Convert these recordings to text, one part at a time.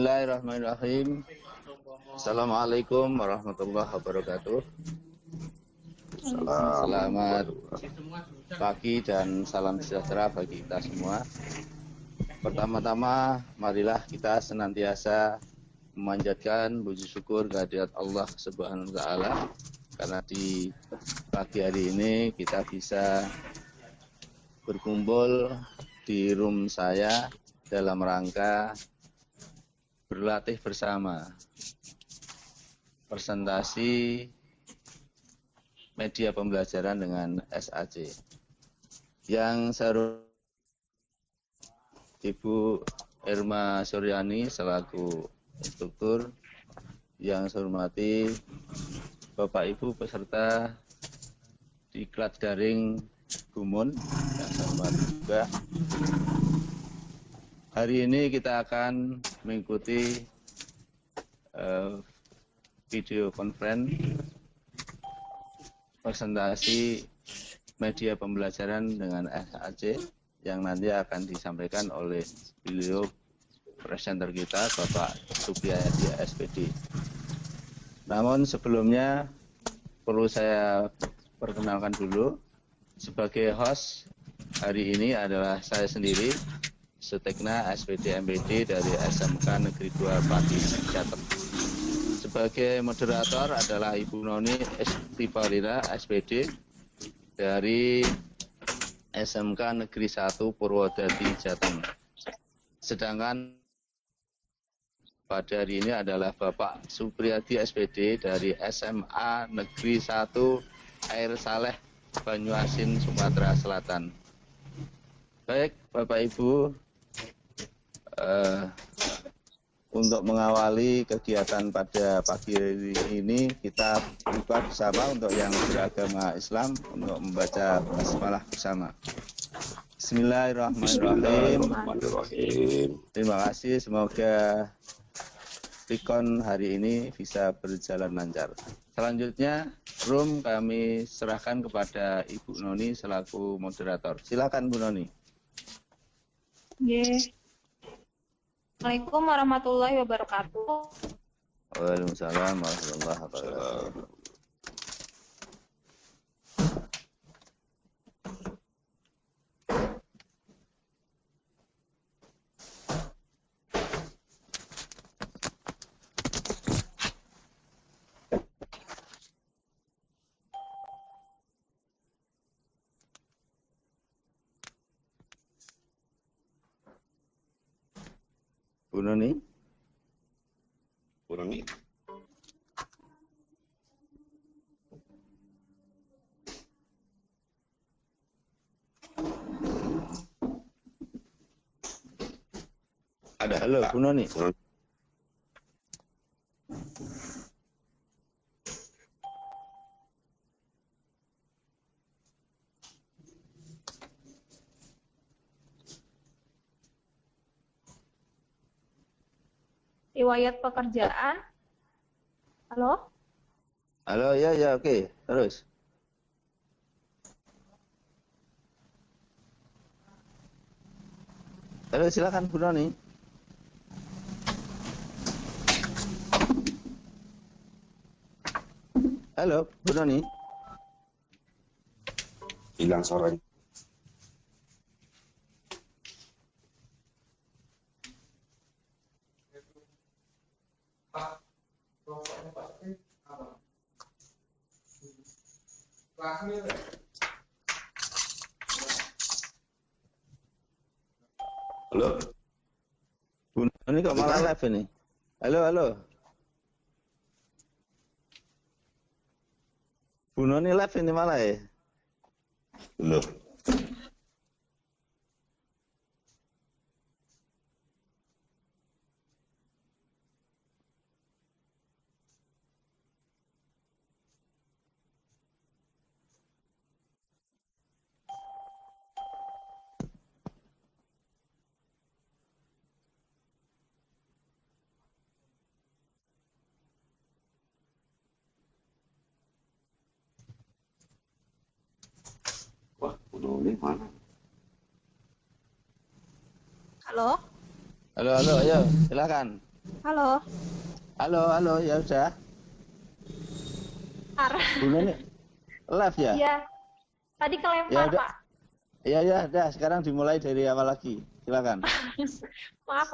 Bismillahirrahmanirrahim. Assalamualaikum warahmatullahi wabarakatuh. Selamat pagi dan salam sejahtera bagi kita semua. Pertama-tama, marilah kita senantiasa memanjatkan puji syukur kehadirat Allah Subhanahu wa Ta'ala, karena di pagi hari ini kita bisa berkumpul di room saya dalam rangka berlatih bersama presentasi media pembelajaran dengan SAC. Yang saya Ibu Irma Suryani selaku instruktur, yang saya hormati Bapak Ibu peserta diklat daring Gumun, yang saya hormati juga. Hari ini kita akan mengikuti video conference presentasi media pembelajaran dengan SAC yang nanti akan disampaikan oleh beliau presenter kita, Bapak Supriyadi SPD. Namun sebelumnya perlu saya perkenalkan dulu, sebagai host hari ini adalah saya sendiri, Sutekna SPD MPD dari SMK Negeri 2 Pati Jateng. Sebagai moderator adalah Ibu Noni Estivalina SPD dari SMK Negeri 1 Purwodadi Jateng. Sedangkan pada hari ini adalah Bapak Supriyadi SPD dari SMA Negeri 1 Air Saleh Banyuasin Sumatera Selatan. Baik Bapak Ibu, untuk mengawali kegiatan pada pagi hari ini, kita buka bersama untuk yang beragama Islam untuk membaca basmalah bersama. Bismillahirrahmanirrahim. Terima kasih, semoga Pikon hari ini bisa berjalan lancar. Selanjutnya, room kami serahkan kepada Ibu Noni selaku moderator. Silakan Bu Noni. Assalamualaikum warahmatullahi wabarakatuh. Waalaikumsalam warahmatullahi wabarakatuh. Bu Noni? Bu Noni? Ada. Halo, Bu Noni. Riwayat pekerjaan. Halo? Halo, ya, oke. Terus. Halo, silakan Bu Noni. Halo, Bu Noni. Hilang suaranya. Halo? Bu Noni kok malah live ini? Halo. Bu Noni live ini malah ya? Belum. Wah, Bu Noni mana? Halo? Halo, ayo, silakan. Halo. Halo, ya udah. Ar. Bu Nuni live ya? Iya. Tadi Ya kelempar, udah. Pak. Ya udah. Sekarang dimulai dari awal lagi. Silakan. Maaf.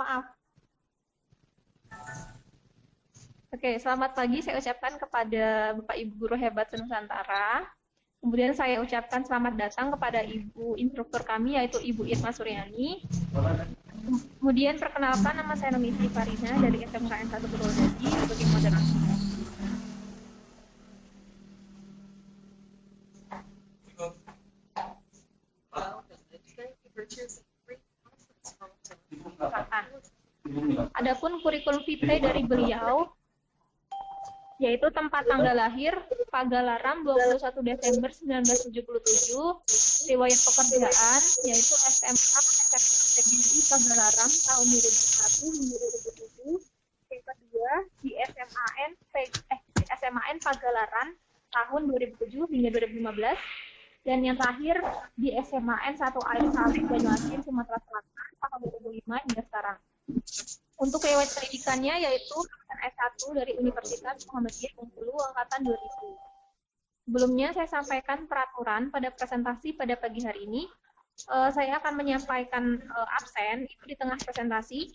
Oke, selamat pagi saya ucapkan kepada Bapak Ibu guru hebat Nusantara. Kemudian saya ucapkan selamat datang kepada Ibu instruktur kami yaitu Ibu Irma Suryani. Kemudian perkenalkan, nama saya Nomisi Farina dari SMKN 1 Purwodadi sebagai moderator. Adapun kurikulum vitae dari beliau yaitu tempat tanggal lahir Pagalaram 21 Desember 1977, riwayat pekerjaan yaitu SMA PGRI Pagalaram tahun 2001 hingga 2007, yang kedua di SMAN Pagalaran tahun 2007 hingga 2015, dan yang terakhir di SMAN 1 Air Saleh Banyuasin Sumatera Selatan tahun 2005 hingga sekarang. Untuk riwayat pendidikannya yaitu S1 dari Universitas Muhammadiyah Bengkulu angkatan 2000. Sebelumnya saya sampaikan peraturan pada presentasi pada pagi hari ini. Saya akan menyampaikan absen itu di tengah presentasi.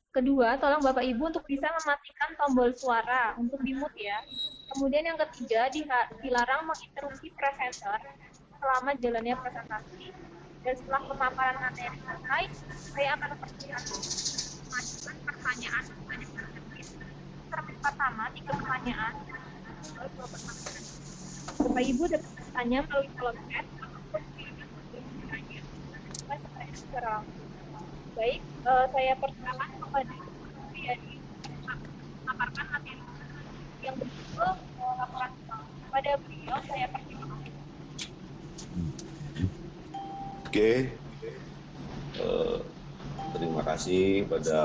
Kedua, tolong Bapak Ibu untuk bisa mematikan tombol suara untuk di-mute ya. Kemudian yang ketiga, dilarang menginterupsi presenter selama jalannya presentasi. Dan setelah pemaparan materi selesai, saya akan mempersiapkan pertanyaan pertama 3 pertanyaan. Bapak Ibu dapat bertanya melalui kolom chat secara langsung. Baik, saya persilakan kepada Riyadi memaparkan materi yang berikut laporan kepada beliau. Saya persilakan. Oke. Terima kasih pada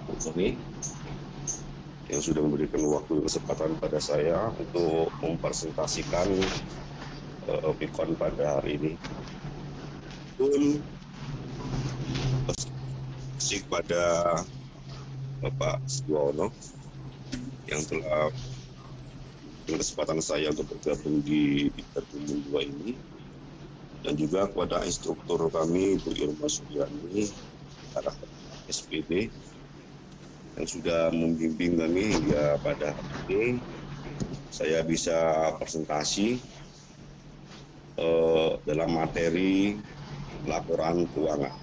Bu Nuni yang sudah memberikan waktu kesempatan pada saya untuk mempresentasikan Pikon pada hari ini. Pun kasih pada Bapak Suwono yang telah kesempatan saya untuk bergabung di Terjun 2 ini, dan juga kepada instruktur kami Bu Irma Suryani arah SPD yang sudah membimbing kami hingga pada hari ini saya bisa presentasi dalam materi laporan keuangan.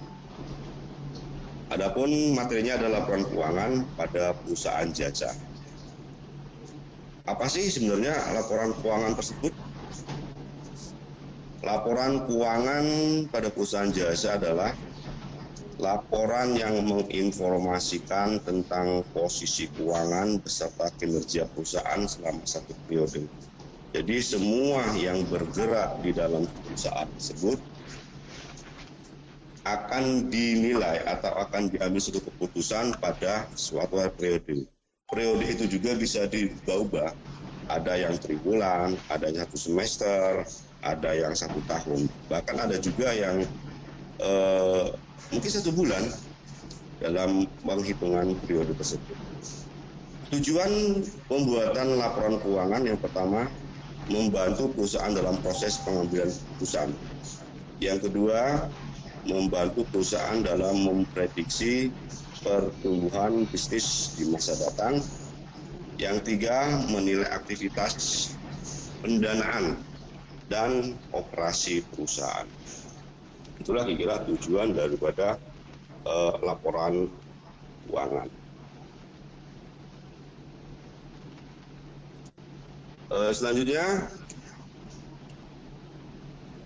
Adapun materinya adalah laporan keuangan pada perusahaan jasa. Apa sih sebenarnya laporan keuangan tersebut? Laporan keuangan pada perusahaan jasa adalah laporan yang menginformasikan tentang posisi keuangan beserta kinerja perusahaan selama satu periode. Jadi semua yang bergerak di dalam perusahaan tersebut akan dinilai atau akan diambil suatu keputusan pada suatu periode. Periode itu juga bisa diubah. Ada yang triwulan, ada yang 1 semester, ada yang 1 tahun. Bahkan ada juga yang mungkin 1 bulan dalam penghitungan periode tersebut. Tujuan pembuatan laporan keuangan yang pertama, membantu perusahaan dalam proses pengambilan keputusan. Yang kedua, membantu perusahaan dalam memprediksi pertumbuhan bisnis di masa datang. Yang tiga, menilai aktivitas pendanaan dan operasi perusahaan. Itulah kira-kira tujuan daripada laporan keuangan. Selanjutnya,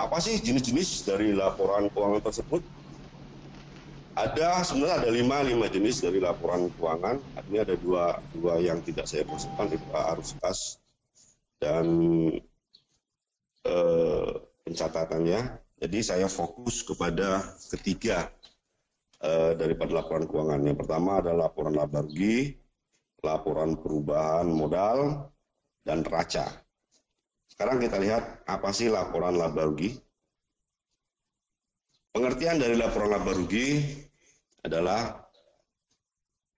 apa sih jenis-jenis dari laporan keuangan tersebut? Sebenarnya ada 5 jenis dari laporan keuangan. Ini ada dua yang tidak saya masukkan, itu arus kas dan pencatatannya. Jadi saya fokus kepada ketiga daripada laporan keuangan. Yang pertama adalah laporan laba rugi, laporan perubahan modal, dan neraca. Sekarang kita lihat apa sih laporan laba rugi. Pengertian dari laporan laba rugi adalah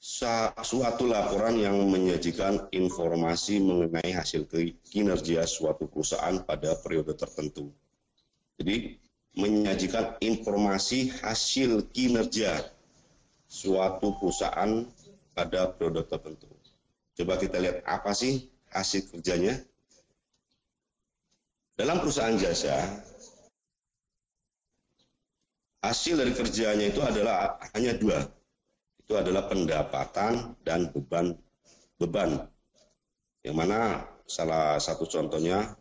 suatu laporan yang menyajikan informasi mengenai hasil kinerja suatu perusahaan pada periode tertentu. Jadi menyajikan informasi hasil kinerja suatu perusahaan pada periode tertentu. Coba kita lihat apa sih hasil kerjanya. Dalam perusahaan jasa, hasil dari kerjanya itu adalah hanya dua. Itu adalah pendapatan dan beban. Yang mana salah satu contohnya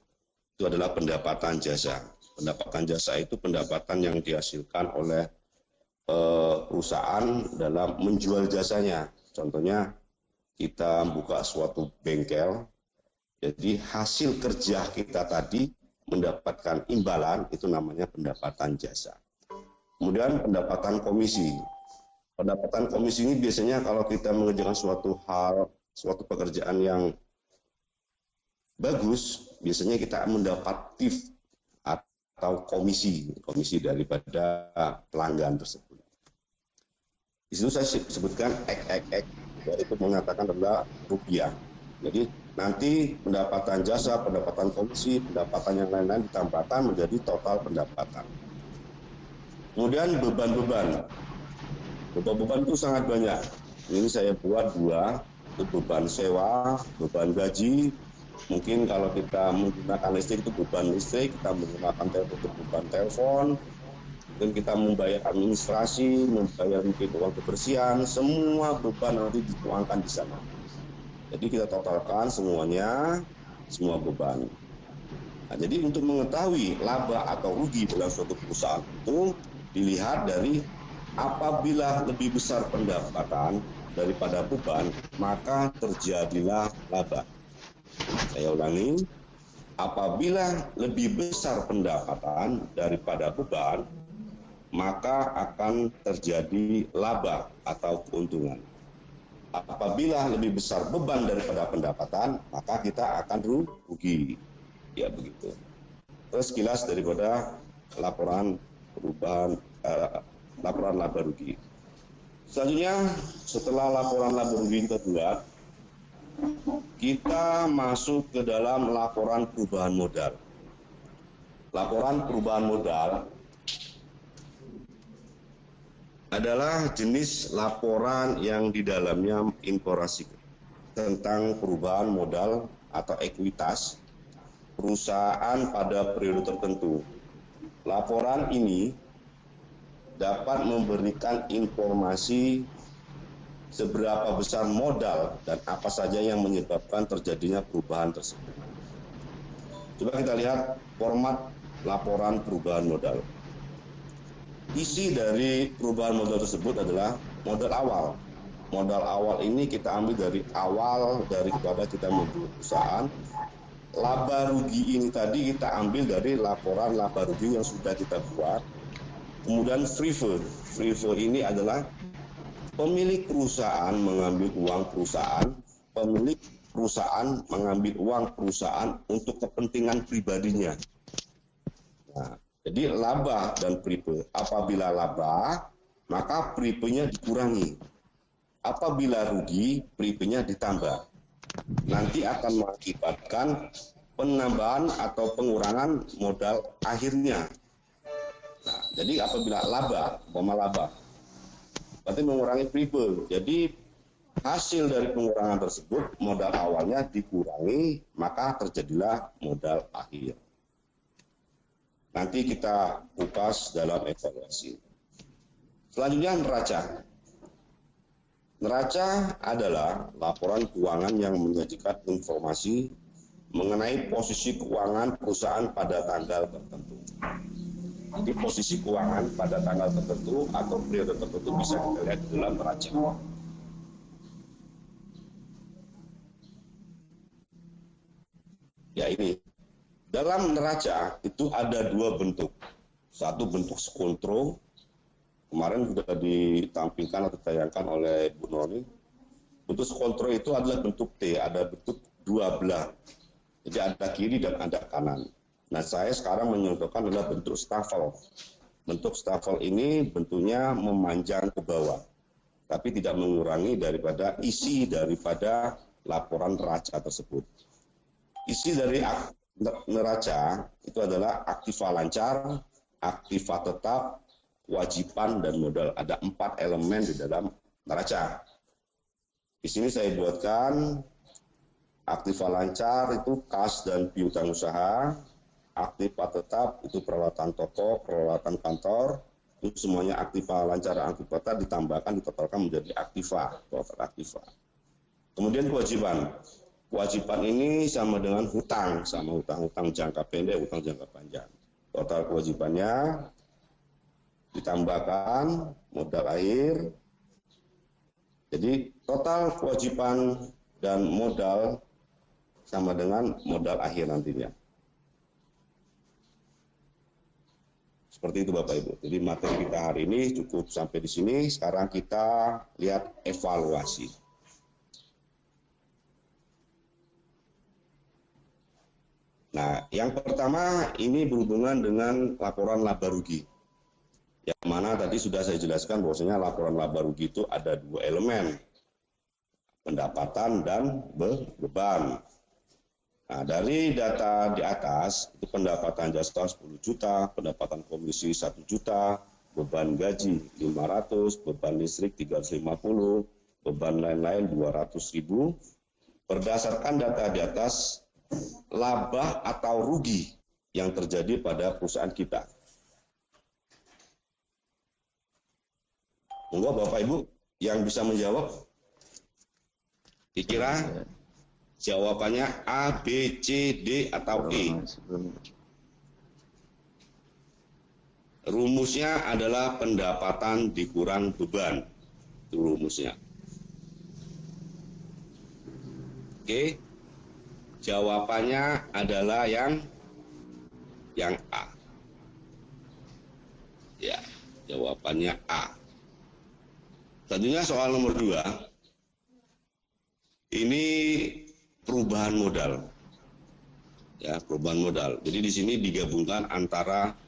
itu adalah pendapatan jasa. Pendapatan jasa itu pendapatan yang dihasilkan oleh perusahaan dalam menjual jasanya. Contohnya kita buka suatu bengkel, jadi hasil kerja kita tadi mendapatkan imbalan, itu namanya pendapatan jasa. Kemudian pendapatan komisi. Pendapatan komisi ini biasanya kalau kita mengerjakan suatu pekerjaan yang bagus, biasanya kita mendapat tip atau komisi daripada pelanggan tersebut. Di situ saya sebutkan X, yaitu mengatakan adalah rupiah. Jadi nanti pendapatan jasa, pendapatan komisi, pendapatan yang lain-lain ditambahkan menjadi total pendapatan. Kemudian beban-beban. Beban-beban itu sangat banyak. Ini saya buat dua, itu beban sewa, beban gaji. Mungkin kalau kita menggunakan listrik itu beban listrik, kita menggunakan telepon itu beban telepon, dan kita membayar administrasi, membayar mungkin uang kebersihan, semua beban nanti dituangkan di sana. Jadi kita totalkan semuanya, semua beban. Nah, jadi untuk mengetahui laba atau rugi dalam suatu perusahaan itu dilihat dari apabila lebih besar pendapatan daripada beban, maka terjadilah laba. Saya ulangi, apabila lebih besar pendapatan daripada beban, maka akan terjadi laba atau keuntungan. Apabila lebih besar beban daripada pendapatan, maka kita akan rugi. Ya begitu. Terus kilas daripada laporan laporan laba rugi. Selanjutnya, setelah laporan laba rugi kita buat, kita masuk ke dalam laporan perubahan modal. Laporan perubahan modal adalah jenis laporan yang di dalamnya informasi tentang perubahan modal atau ekuitas perusahaan pada periode tertentu. Laporan ini dapat memberikan informasi seberapa besar modal dan apa saja yang menyebabkan terjadinya perubahan tersebut. Coba kita lihat format laporan perubahan modal. Isi dari perubahan modal tersebut adalah modal awal. Modal awal ini kita ambil dari awal daripada kita membuat perusahaan. Laba rugi ini tadi kita ambil dari laporan laba rugi yang sudah kita buat. Kemudian free float ini adalah pemilik perusahaan mengambil uang perusahaan, pemilik perusahaan mengambil uang perusahaan untuk kepentingan pribadinya. Nah, jadi laba dan pripe. Apabila laba, maka pripenya dikurangi. Apabila rugi, pripenya ditambah. Nanti akan mengakibatkan penambahan atau pengurangan modal akhirnya. Nah, jadi apabila laba, berarti mengurangi pripe. Jadi hasil dari pengurangan tersebut, modal awalnya dikurangi, maka terjadilah modal akhir. Nanti kita kupas dalam evaluasi. Selanjutnya neraca. Neraca adalah laporan keuangan yang menyajikan informasi mengenai posisi keuangan perusahaan pada tanggal tertentu. Jadi posisi keuangan pada tanggal tertentu atau periode tertentu bisa kita lihat di dalam neraca. Ya ini. Dalam neraca itu ada dua bentuk. Satu bentuk skontro, kemarin sudah ditampilkan atau ditayangkan oleh Bu Noni. Bentuk skontro itu adalah bentuk T, ada bentuk dua belah. Jadi ada kiri dan ada kanan. Nah, saya sekarang menyontohkan adalah bentuk stafel. Bentuk stafel ini bentuknya memanjang ke bawah. tapi tidak mengurangi daripada isi daripada laporan neraca tersebut. Isi dari neraca itu adalah aktiva lancar, aktiva tetap, kewajiban, dan modal. Ada 4 elemen di dalam neraca. Di sini saya buatkan aktiva lancar itu kas dan piutang usaha, aktiva tetap itu peralatan toko, peralatan kantor, itu semuanya aktiva lancar dan aktiva tetap ditambahkan, ditotalkan menjadi aktiva, total aktiva. Kemudian kewajiban. Kewajiban ini sama dengan hutang, sama hutang jangka pendek, hutang jangka panjang. Total kewajibannya ditambahkan modal akhir. Jadi total kewajiban dan modal sama dengan modal akhir nantinya. Seperti itu Bapak Ibu. Jadi materi kita hari ini cukup sampai di sini. Sekarang kita lihat evaluasi. Nah, yang pertama ini berhubungan dengan laporan laba rugi. Yang mana tadi sudah saya jelaskan bahwasanya laporan laba rugi itu ada 2 elemen, pendapatan dan beban. Nah, dari data di atas itu pendapatan jasa 10 juta, pendapatan komisi 1 juta, beban gaji 500, beban listrik 350, beban lain-lain 200.000. Berdasarkan data di atas, laba atau rugi yang terjadi pada perusahaan kita. Monggo Bapak Ibu yang bisa menjawab. Dikira jawabannya A, B, C, D atau E. Rumusnya adalah pendapatan dikurang beban. Itu rumusnya. Oke. Jawabannya adalah yang A. Ya, jawabannya A. Selanjutnya soal nomor 2. Ini perubahan modal. Ya, perubahan modal. Jadi di sini digabungkan antara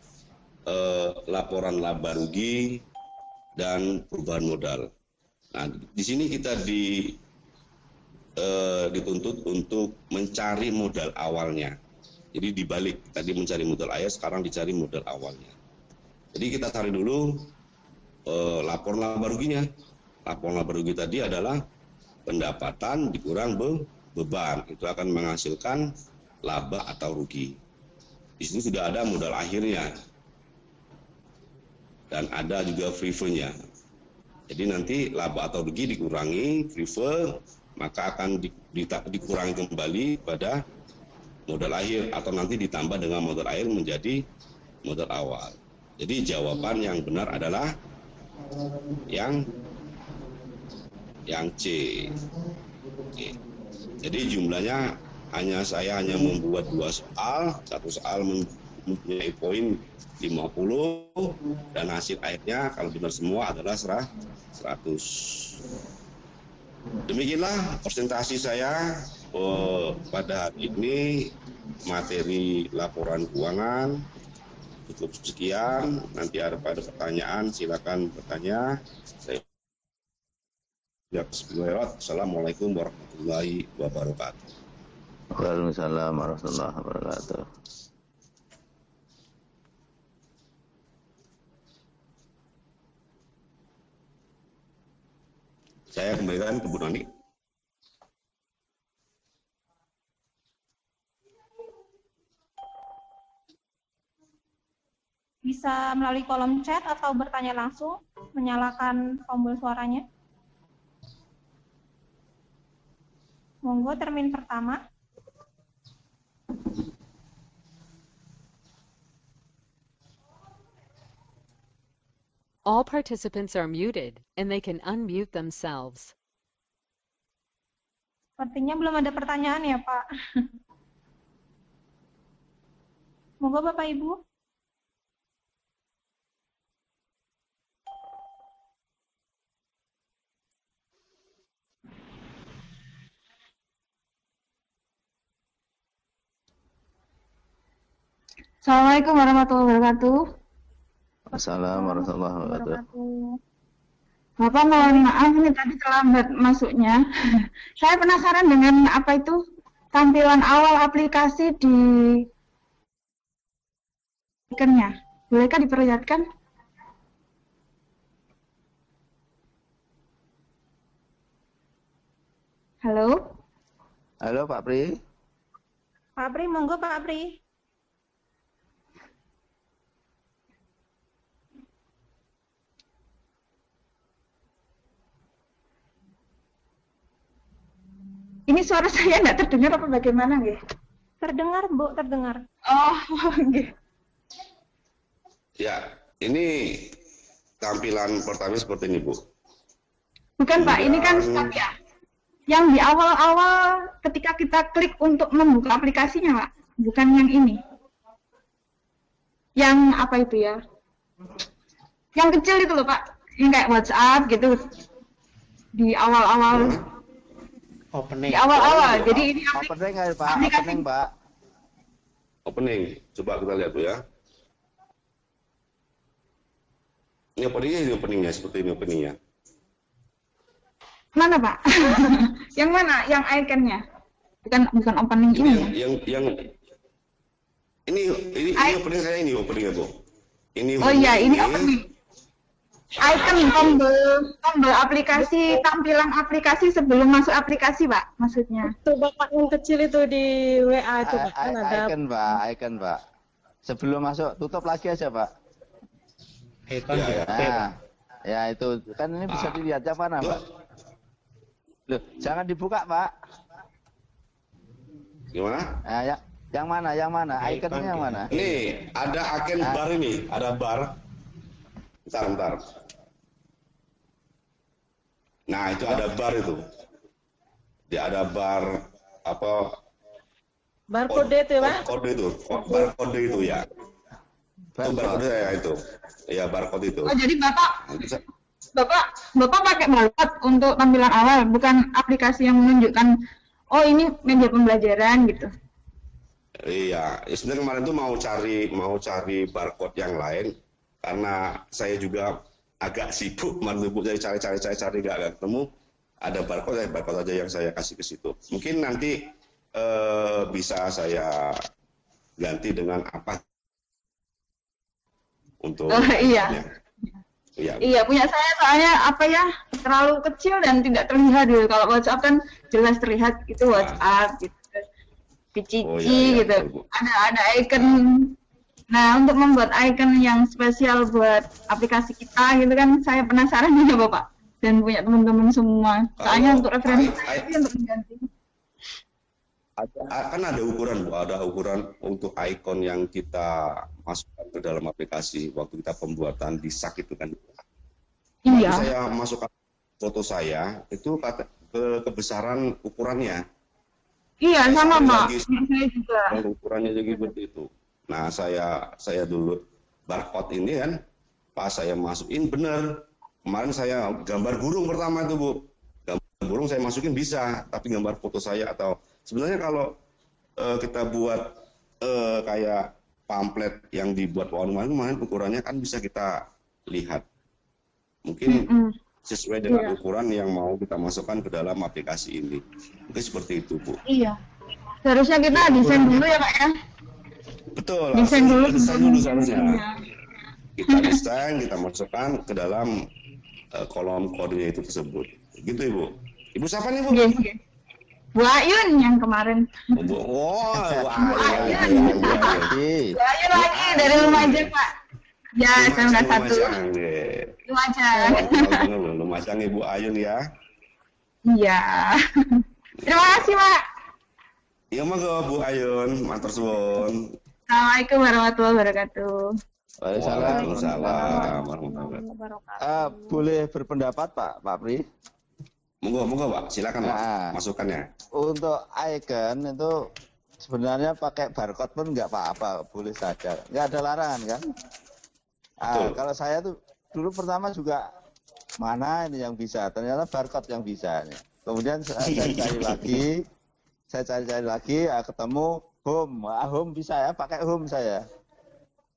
laporan laba rugi dan perubahan modal. Nah, di sini kita dituntut untuk mencari modal awalnya. Jadi dibalik, tadi mencari modal akhir, sekarang dicari modal awalnya. Jadi kita cari dulu laporan laba ruginya. Laporan laba rugi tadi adalah pendapatan dikurang beban, itu akan menghasilkan laba atau rugi. Di sini sudah ada modal akhirnya dan ada juga free fund-nya. Jadi nanti laba atau rugi dikurangi free fund, maka akan dikurangi kembali pada modal akhir atau nanti ditambah dengan modal akhir menjadi modal awal. Jadi jawaban yang benar adalah yang C. Oke. Jadi jumlahnya saya hanya membuat 2 soal, satu soal mempunyai poin 50 dan hasil akhirnya kalau benar semua adalah 100. Demikianlah presentasi saya pada hari ini, materi laporan keuangan. Cukup sekian, nanti ada pertanyaan silakan bertanya. Assalamualaikum warahmatullahi wabarakatuh. Waalaikumsalam warahmatullahi wabarakatuh. Saya kembalikan ke Bu Noni. Bisa melalui kolom chat atau bertanya langsung, menyalakan tombol suaranya. Monggo termin pertama. All participants are muted and they can unmute themselves. Sepertinya belum ada pertanyaan ya, Pak. Monggo Bapak Ibu. Assalamualaikum warahmatullahi wabarakatuh. Assalamualaikum warahmatullahi wabarakatuh. Bapak mohon maaf ini tadi terlambat masuknya. Saya penasaran dengan apa itu tampilan awal aplikasi di ikonnya. Bolehkah diperlihatkan? Halo? Halo Pak Pri. Pak Pri, monggo Pak Pri. Ini suara saya nggak terdengar apa bagaimana nggih? Terdengar, Bu, terdengar. Oh, nggih. Ya, ini tampilan pertama seperti ini, Bu. Bukan Pak, ini kan stop ya. Yang di awal-awal ketika kita klik untuk membuka aplikasinya, Pak. Bukan yang ini. Yang apa itu ya? Yang kecil itu loh, Pak. Yang kayak WhatsApp gitu. Di awal-awal. Opening. Di awal-awal. Jadi ini Opening nggak Pak? aplikasi. Opening Pak. Opening. Coba kita lihat, Bu ya. Ini openingnya seperti ini openingnya. Mana, Pak? Yang mana? Yang ikonnya? Bukan opening ini ya? Ini opening saya ini openingnya, Bu. Ini Oh iya, ini opening. Icon tombol aplikasi, tampilan aplikasi sebelum masuk aplikasi, Pak, maksudnya. Itu Bapak yang kecil itu di WA itu, Pak. Kan ada Icon Pak. Sebelum masuk tutup lagi aja Pak. icon Ya, di ya. HP, Pak. Nah, ya itu kan ini bisa dilihat yang mana Pak? Loh, jangan dibuka Pak. Gimana? Nah, yang mana? Yang mana? Icon Ikonnya yang ya. mana? Ini ada icon bar ini, ada bar. Bentar. Nah, itu ada bar itu. Dia ada bar apa? Barcode itu, Pak. Kode itu, barcode itu ya. Itu barcode saya itu. Iya, barcode itu. Oh, jadi Bapak Bisa- Bapak pakai barcode untuk tampilan awal, bukan aplikasi yang menunjukkan oh ini media pembelajaran gitu. Iya, sebenarnya kemarin tuh mau cari barcode yang lain karena saya juga agak sibuk, kemarin tuh saya cari nggak ketemu. Ada barcode aja yang saya kasih ke situ. Mungkin nanti bisa saya ganti dengan apa untuk Oh, iya. Iya. Iya, punya saya soalnya apa ya, terlalu kecil dan tidak terlihat dulu. Kalau WhatsApp kan jelas terlihat itu WhatsApp gitu. PCC Oh, iya, gitu. betul, Bu. Ada icon. Nah, untuk membuat icon yang spesial buat aplikasi kita gitu kan, saya penasaran juga Bapak dan punya teman-teman semua. Soalnya untuk referensi saya sih untuk mengganti. Kan ada ukuran, Bu. Ada ukuran untuk icon yang kita masukkan ke dalam aplikasi waktu kita pembuatan di SAK itu kan. Iya. Waktu saya masukkan foto saya itu kebesaran ukurannya. Iya, sama Sekali Pak. lagi, Saya juga. ukurannya juga seperti itu. Nah, saya dulu barcode ini kan pas saya masukin benar. Kemarin saya gambar burung pertama itu, Bu. Gambar burung saya masukin bisa, tapi gambar foto saya atau sebenarnya kalau kita buat kayak pamflet yang dibuat kemarin ukurannya kan bisa kita lihat. Mungkin sesuai dengan ukuran yang mau kita masukkan ke dalam aplikasi ini. Mungkin seperti itu, Bu. Iya. Seharusnya kita desain dulu ya Pak ya. Betul. Desain dulu seharusnya. Iya. Kita desain, kita masukkan ke dalam kolom kodenya itu tersebut. Gitu, Ibu. Ibu siapa nih, Bu? Oke, oke. Bu Ayun yang kemarin. Bu Ayun. Ayun. Bu Ayun lagi dari Lumajang Pak. Ya, saya satu. Lumajang. Lumajang Ibu Ayun ya. Iya. Terima kasih Pak. Iya monggo Bu Ayun, matur suwun. Assalamualaikum warahmatullahi wabarakatuh. Waalaikumsalam warahmatullahi wabarakatuh. Boleh berpendapat Pak Pri? Monggo Pak, silakan Pak, Nah. masukannya. Untuk icon itu sebenarnya pakai barcode pun nggak apa-apa, boleh saja. Nggak ada larangan kan? Kalau saya tuh dulu pertama juga mana ini yang bisa, ternyata barcode yang bisa. Kemudian saya cari lagi, ketemu home. Home bisa ya, pakai home saya.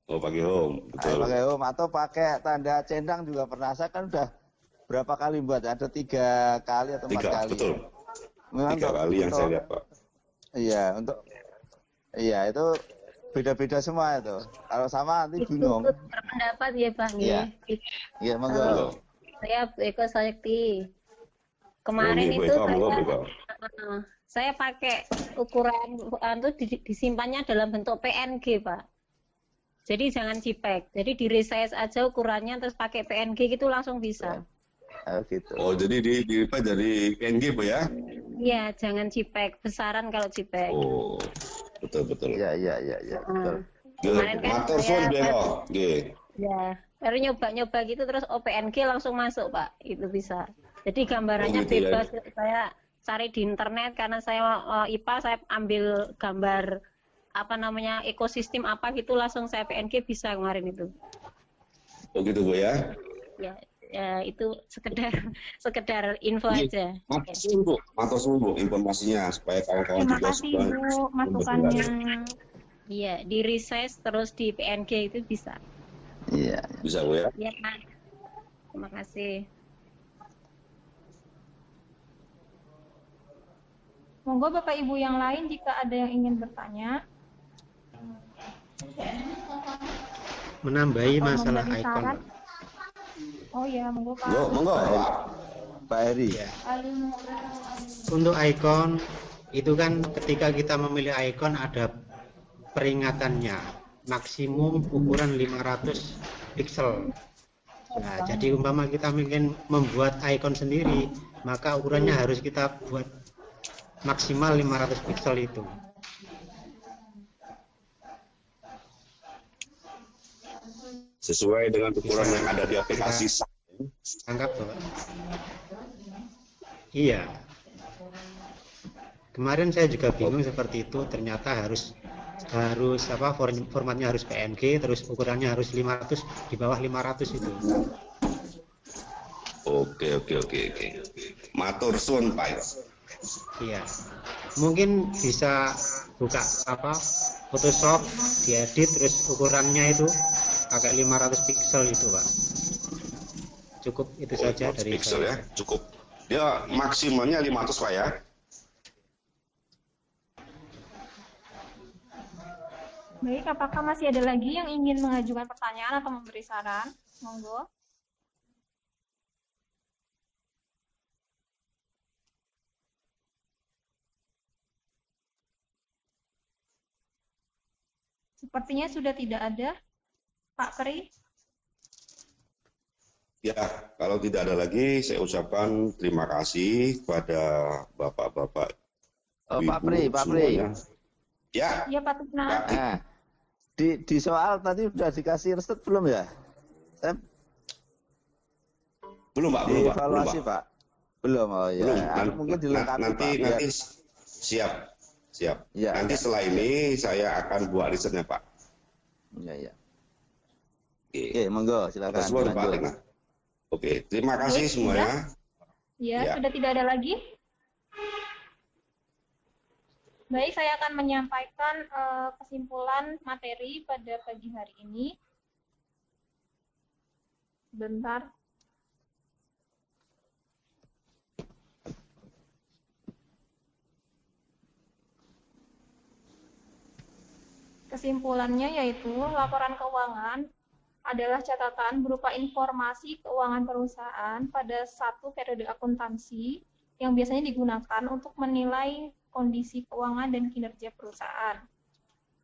Oh pakai home, betul. Pakai home atau pakai tanda centang juga pernah. Saya kan udah berapa kali buat? Ada 3 kali atau 4 kali? Betul. Memang 3 kali yang saya lihat, Pak. Iya, itu beda-beda semua itu. Kalau sama nanti bingung. Ikut berpendapat ya Bang. Iya, monggo. Saya Bu Eko Sayekti. Kemarin itu saya pakai ukuran itu disimpannya dalam bentuk PNG, Pak. Jadi jangan JPEG. Jadi di resize aja ukurannya terus pakai PNG gitu langsung bisa. Gitu. Oh, jadi dari PNG, Bu ya? Iya, jangan JPEG. Besaran kalau JPEG. Oh, betul. Iya, betul. Kemarin kan Matur suwun Beko. Nggih. Ya, baru nyoba-nyoba gitu terus OPNG langsung masuk, Pak. Itu bisa. Jadi gambarannya bebas. Ya. Saya cari di internet karena saya IPA, saya ambil gambar ekosistem apa gitu langsung saya PNG bisa kemarin itu. Oh gitu Bu ya? Ya itu sekedar info aja. Matur suwun Bu informasinya supaya kawan-kawan juga. Terima kasih Bu masukannya. Iya, di resize terus di PNG itu bisa. Iya. Bisa Bu ya? Iya, Pak. Terima kasih. Monggo Bapak Ibu yang lain jika ada yang ingin bertanya. Menambahi masalah icon. Oh ya, monggo Pak. Monggo Pak Heri. Ya. Untuk icon itu kan ketika kita memilih icon ada peringatannya, maksimum ukuran 500 pixel. Nah, jadi umpama kita ingin membuat icon sendiri, maka ukurannya harus kita buat maksimal 500 pixel itu. Sesuai dengan ukuran yang ada di aplikasi. Anggap Bapak. Iya. Kemarin saya juga bingung seperti itu, ternyata harus formatnya harus PNG, terus ukurannya harus 500, di bawah 500 itu. Oke. Matur suwun Pak. Iya. Mungkin bisa buka Photoshop, diedit terus ukurannya itu pakai 500 pixel itu, Pak. Cukup itu saja dari pixel saya. Ya, cukup. Dia maksimalnya 500 Pak ya. Baik, apakah masih ada lagi yang ingin mengajukan pertanyaan atau memberi saran? Monggo. Sepertinya sudah tidak ada, Pak Pri. Ya, kalau tidak ada lagi, saya ucapkan terima kasih kepada bapak-bapak. Pak Pri. Ya. Iya, Pak Tukna. Di soal tadi sudah dikasih reset belum ya? Belum Pak, Evaluasi Pak. Belum, oh ya. Belum. Mungkin dilengkapi nanti siap. Ya, nanti setelah ini saya akan buat risetnya Pak. Iya. Oke, monggo silakan. Oke, terima kasih semuanya. Ya, sudah tidak ada lagi. Baik, saya akan menyampaikan kesimpulan materi pada pagi hari ini. Sebentar. Kesimpulannya yaitu laporan keuangan adalah catatan berupa informasi keuangan perusahaan pada satu periode akuntansi yang biasanya digunakan untuk menilai kondisi keuangan dan kinerja perusahaan.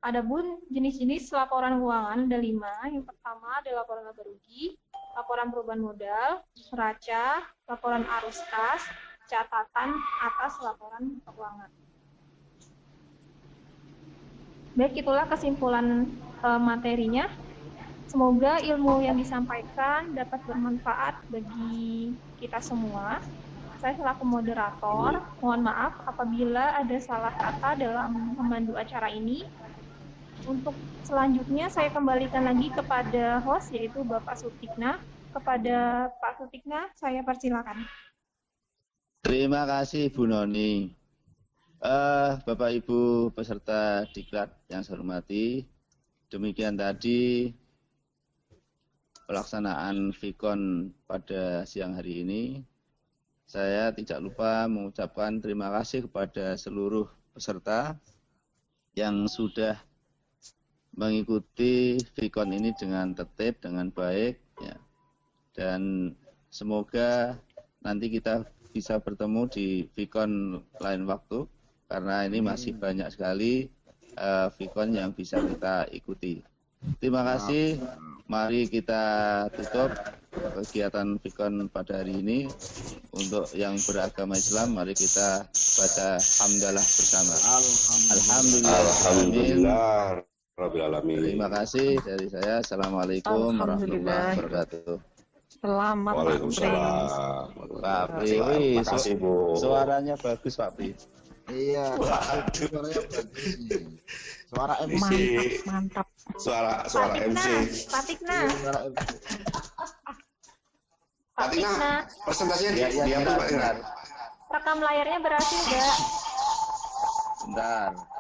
Adapun jenis-jenis laporan keuangan ada 5. Yang pertama adalah laporan laba rugi, laporan perubahan modal, neraca, laporan arus kas, catatan atas laporan keuangan. Baik, itulah kesimpulan materinya. Semoga ilmu yang disampaikan dapat bermanfaat bagi kita semua. Saya selaku moderator, mohon maaf apabila ada salah kata dalam memandu acara ini. Untuk selanjutnya saya kembalikan lagi kepada host, yaitu Bapak Sutikna. Kepada Pak Sutikna, saya persilakan. Terima kasih Bu Noni. Bapak Ibu peserta diklat yang saya hormati, demikian tadi pelaksanaan Vikon pada siang hari ini. Saya tidak lupa mengucapkan terima kasih kepada seluruh peserta yang sudah mengikuti Vikon ini dengan tertib, dengan baik, ya. Dan semoga nanti kita bisa bertemu di Vikon lain waktu, karena ini masih banyak sekali Vikon yang bisa kita ikuti. Terima kasih. Mari kita tutup kegiatan Vikon pada hari ini. Untuk yang beragama Islam, mari kita baca hamdalah bersama. Alhamdulillah. Rabbil alamin. Terima kasih dari saya. Assalamualaikum warahmatullahi wabarakatuh. Selamat Waalaikumsalam. Pak Pri, Terima kasih, Bu. Suaranya bagus Pak Pri. Iya, suaranya bagus nih. Suara MC. Mantap. Suara MC. Patikna. Patikna, presentasinya dia Bentar. Rekam layarnya berhasil nggak? Bentar.